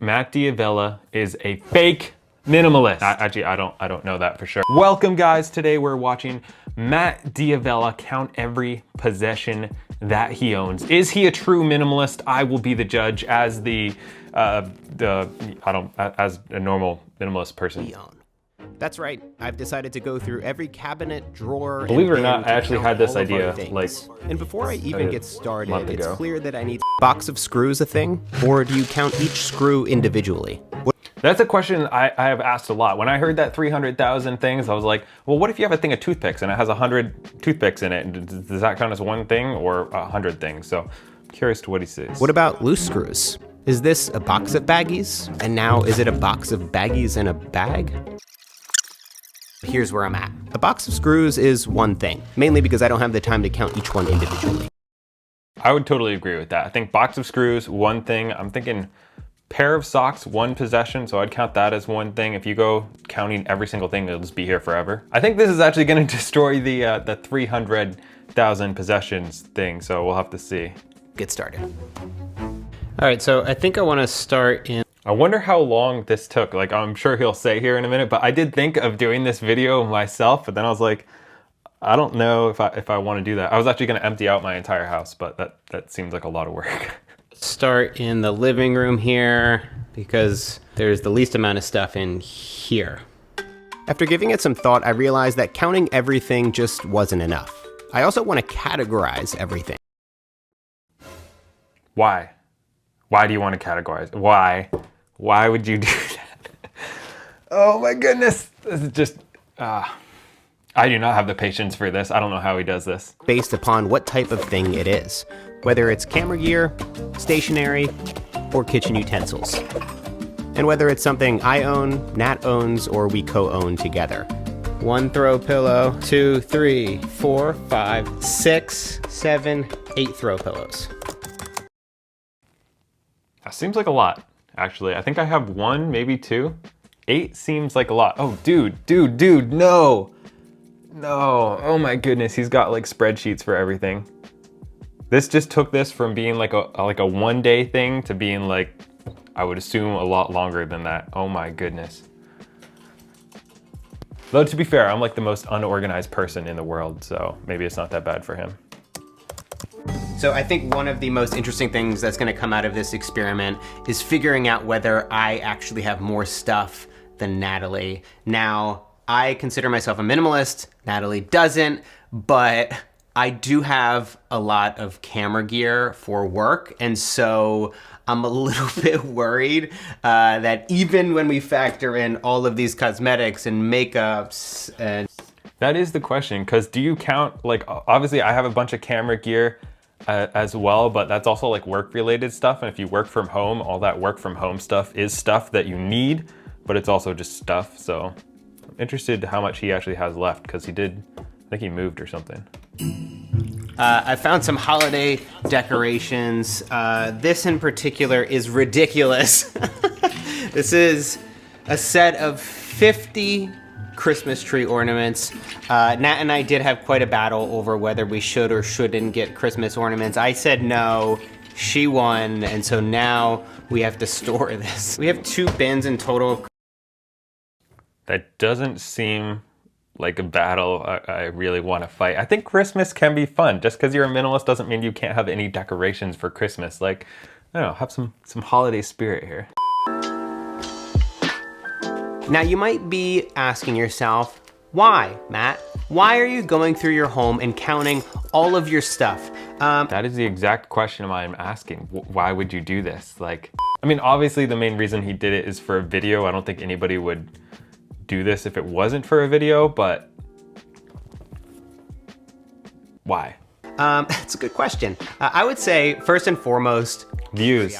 Matt D'Avella is a fake minimalist. Actually, I don't know that for sure. Welcome guys, today we're watching Matt D'Avella count every possession that he owns. Is he a true minimalist? I will be the judge as as a normal minimalist person. That's right. I've decided to go through every cabinet, drawer, Believe it or not, I actually had this idea like. And before I even get started, it's ago. clear that I need a box of screws a thing, or do you count each screw individually? That's a question I have asked a lot. When I heard that 300,000 things, I was like, well, what if you have a thing of toothpicks and it has 100 toothpicks in it? Does that count as one thing or 100 things? So I'm curious to what he says. What about loose screws? Is this a box of baggies? And now is it a box of baggies in a bag? Here's where I'm at. A box of screws is one thing, mainly because I don't have the time to count each one individually. I would totally agree with that. I think box of screws, one thing. I'm thinking pair of socks, one possession, so I'd count that as one thing. If you go counting every single thing, it'll just be here forever. I think this is actually gonna destroy the 300,000 possessions thing, so we'll have to see. Get started. All right, so I think I wanna start in. I wonder how long this took. Like, I'm sure he'll say here in a minute, but I did think of doing this video myself, but then I was like, I don't know if I want to do that. I was actually going to empty out my entire house, but that seems like a lot of work. Start in the living room here because there's the least amount of stuff in here. After giving it some thought, I realized that counting everything just wasn't enough. I also want to categorize everything. Why? Why do you want to categorize? Why? Why would you do that? Oh my goodness. This is just, I do not have the patience for this. I don't know how he does this. Based upon what type of thing it is, whether it's camera gear, stationery, or kitchen utensils. And whether it's something I own, Nat owns, or we co-own together. 1 throw pillow, 2, 3, 4, 5, 6, 7, 8 throw pillows. That seems like a lot, actually. I think I have 1, maybe 2. 8 seems like a lot. Oh, dude, no. No, oh my goodness, he's got like spreadsheets for everything. This just took this from being like a one-day thing to being like, I would assume a lot longer than that. Oh my goodness. Though to be fair, I'm like the most unorganized person in the world, so maybe it's not that bad for him. So I think one of the most interesting things that's gonna come out of this experiment is figuring out whether I actually have more stuff than Natalie. Now, I consider myself a minimalist, Natalie doesn't, but I do have a lot of camera gear for work, and so I'm a little bit worried that even when we factor in all of these cosmetics and makeups and... That is the question, because do you count, like, obviously I have a bunch of camera gear as well, but that's also like work-related stuff, and if you work from home, all that work from home stuff is stuff that you need, but it's also just stuff, so I'm interested how much he actually has left, because I think he moved or something. I found some holiday decorations. This in particular is ridiculous. This is a set of 50 Christmas tree ornaments. Nat and I did have quite a battle over whether we should or shouldn't get Christmas ornaments. I said no, she won, and so now we have to store this. We have 2 bins in total. That doesn't seem like a battle I really want to fight. I think Christmas can be fun. Just because you're a minimalist doesn't mean you can't have any decorations for Christmas. Like, I don't know, have some holiday spirit here. Now you might be asking yourself, why, Matt? Why are you going through your home and counting all of your stuff? That is the exact question I'm asking. Why would you do this? Like, I mean, obviously the main reason he did it is for a video. I don't think anybody would do this if it wasn't for a video, but why? It's a good question. I would say first and foremost, views.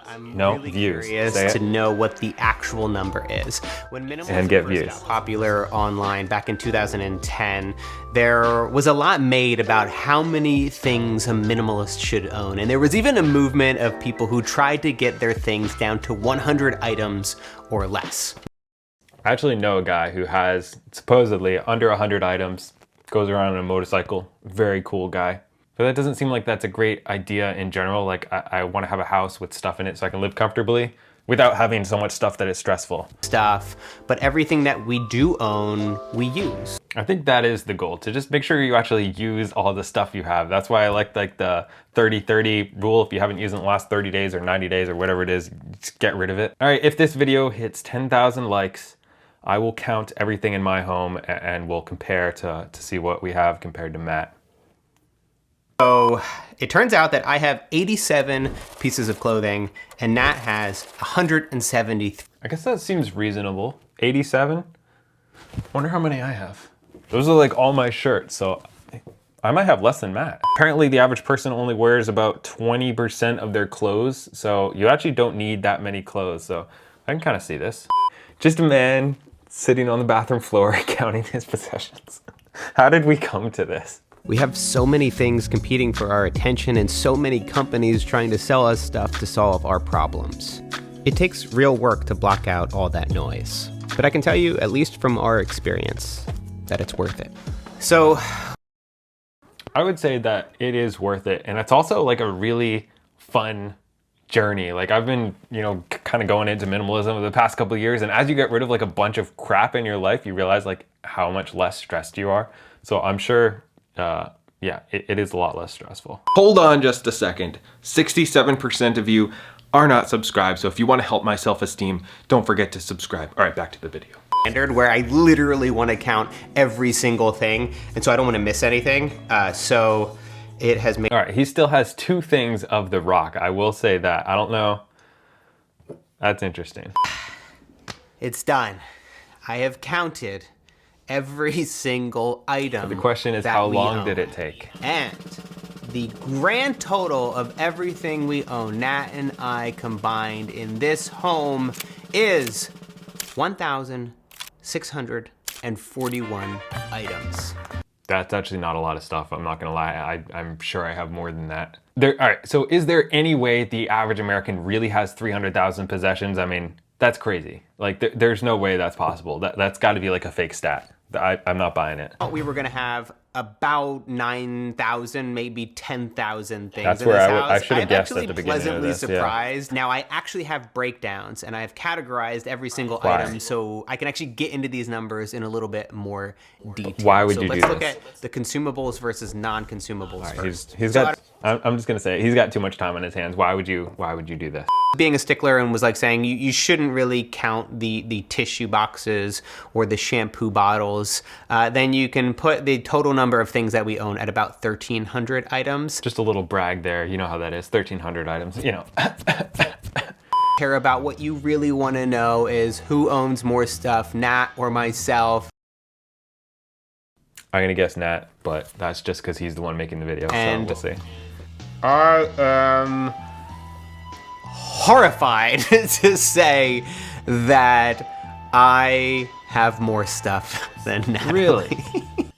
I'm No, really views. curious to know what the actual number is. When minimalism first got popular online back in 2010, there was a lot made about how many things a minimalist should own. And there was even a movement of people who tried to get their things down to 100 items or less. I actually know a guy who has supposedly under 100 items, goes around on a motorcycle, very cool guy. But that doesn't seem like that's a great idea in general. Like I want to have a house with stuff in it so I can live comfortably. without having so much stuff that it's stressful. Stuff, but everything that we do own, we use. I think that is the goal, to just make sure you actually use all the stuff you have. That's why I like the 30-30 rule. If you haven't used it in the last 30 days or 90 days or whatever it is, just get rid of it. All right, if this video hits 10,000 likes, I will count everything in my home and we'll compare to see what we have compared to Matt. So it turns out that I have 87 pieces of clothing and Nat has 173. I guess that seems reasonable. 87? Wonder how many I have. Those are like all my shirts, so I might have less than Matt. Apparently the average person only wears about 20% of their clothes, so you actually don't need that many clothes, so I can kind of see this. Just a man sitting on the bathroom floor counting his possessions. How did we come to this? We have so many things competing for our attention and so many companies trying to sell us stuff to solve our problems. It takes real work to block out all that noise. But I can tell you, at least from our experience, that it's worth it. So I would say that it is worth it. And it's also like a really fun journey. Like I've been, kind of going into minimalism over the past couple of years. And as you get rid of like a bunch of crap in your life, you realize like how much less stressed you are. So I'm sure, it is a lot less stressful. Hold on just a second. 67% of you are not subscribed. So if you want to help my self-esteem, don't forget to subscribe. All right, back to the video. Standard where I literally want to count every single thing. And so I don't want to miss anything. So it has made... All right, he still has 2 things of The Rock. I will say that. I don't know. That's interesting. It's done. I have counted every single item. So the question is, how long did it take? And the grand total of everything we own, Nat and I combined in this home, is 1,641 items. That's actually not a lot of stuff. I'm not gonna lie. I'm sure I have more than that. All right, so is there any way the average American really has 300,000 possessions? I mean, that's crazy. Like there's no way that's possible. That's gotta be like a fake stat. I'm not buying it. We were gonna have about 9,000, maybe 10,000 things. That's in where this I house. should have guessed at the beginning of pleasantly this. Surprised. Now I actually have breakdowns and I have categorized every single item, so I can actually get into these numbers in a little bit more detail. Why would you do this? Let's look at the consumables versus non-consumables first. He's got. I'm just gonna say he's got too much time on his hands. Why would you do this? Being a stickler and was like saying you shouldn't really count the tissue boxes or the shampoo bottles. Then you can put the total number of things that we own at about 1,300 items. Just a little brag there. You know how that is. 1,300 items. Care about what you really want to know is who owns more stuff, Nat or myself. I'm gonna guess Nat, but that's just because he's the one making the video. And so we'll see. I am horrified to say that I have more stuff than Natalie. Really?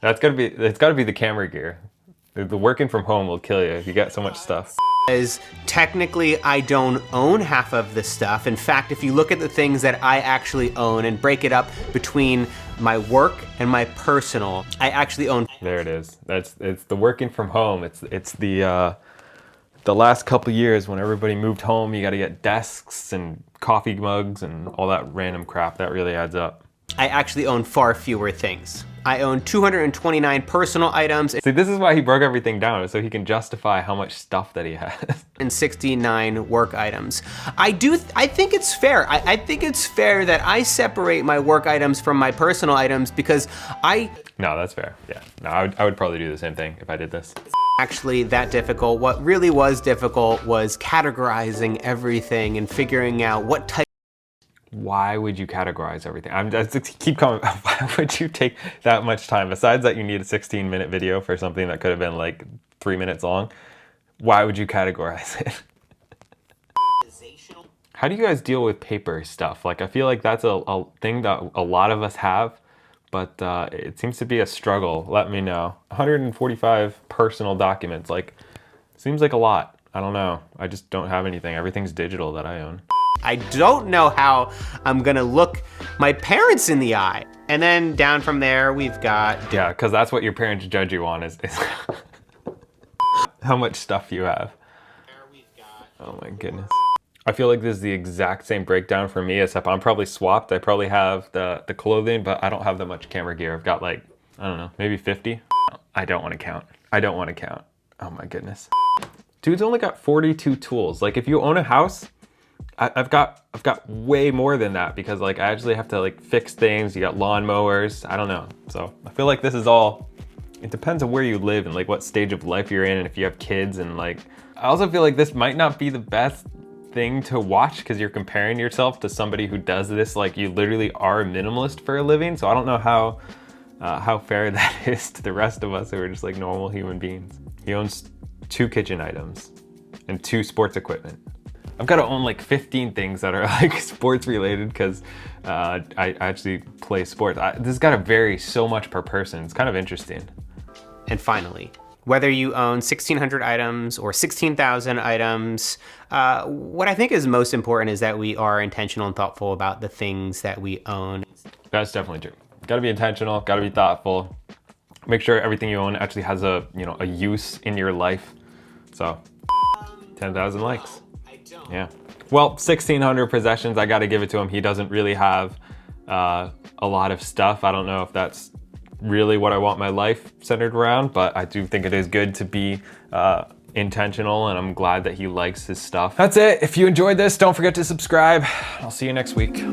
It's gotta be the camera gear. The working from home will kill you if you got so much stuff. Is technically I don't own half of the stuff. In fact, if you look at the things that I actually own and break it up between my work and my personal, I actually own. There it is. It's the working from home. It's the last couple years when everybody moved home. You got to get desks and coffee mugs and all that random crap. That really adds up. I actually own far fewer things. I own 229 personal items. See, this is why he broke everything down, so he can justify how much stuff that he has. And 69 work items. I think it's fair. I think it's fair that I separate my work items from my personal items because No, that's fair. Yeah. No, I would probably do the same thing if I did this. Actually that difficult. What really was difficult was categorizing everything and figuring out what type. Why would you categorize everything? I just keep coming. Why would you take that much time? Besides that, you need a 16-minute video for something that could have been like 3 minutes long. Why would you categorize it? How do you guys deal with paper stuff? Like, I feel like that's a thing that a lot of us have, but it seems to be a struggle. Let me know. 145 personal documents. Like, seems like a lot. I don't know. I just don't have anything. Everything's digital that I own. I don't know how I'm gonna look my parents in the eye. And then down from there, we've got... Yeah, because that's what your parents judge you on is how much stuff you have. Oh my goodness. I feel like this is the exact same breakdown for me, except I'm probably swapped. I probably have the clothing, but I don't have that much camera gear. I've got like, I don't know, maybe 50. I don't want to count. I don't want to count. Oh my goodness. Dude's only got 42 tools. Like if you own a house, I've got way more than that because like I actually have to like fix things. You got lawnmowers. I don't know. So I feel like this is all, it depends on where you live and like what stage of life you're in and if you have kids and like, I also feel like this might not be the best thing to watch because you're comparing yourself to somebody who does this. Like you literally are a minimalist for a living. So I don't know how fair that is to the rest of us who are just like normal human beings. He owns 2 kitchen items and 2 sports equipment. I've got to own like 15 things that are like sports related because I actually play sports. This has got to vary so much per person. It's kind of interesting. And finally, whether you own 1,600 items or 16,000 items, what I think is most important is that we are intentional and thoughtful about the things that we own. That's definitely true. Got to be intentional, got to be thoughtful. Make sure everything you own actually has a use in your life. So 10,000 likes. Yeah. Well, 1,600 possessions. I got to give it to him. He doesn't really have a lot of stuff. I don't know if that's really what I want my life centered around, but I do think it is good to be intentional, and I'm glad that he likes his stuff. That's it. If you enjoyed this, don't forget to subscribe. I'll see you next week.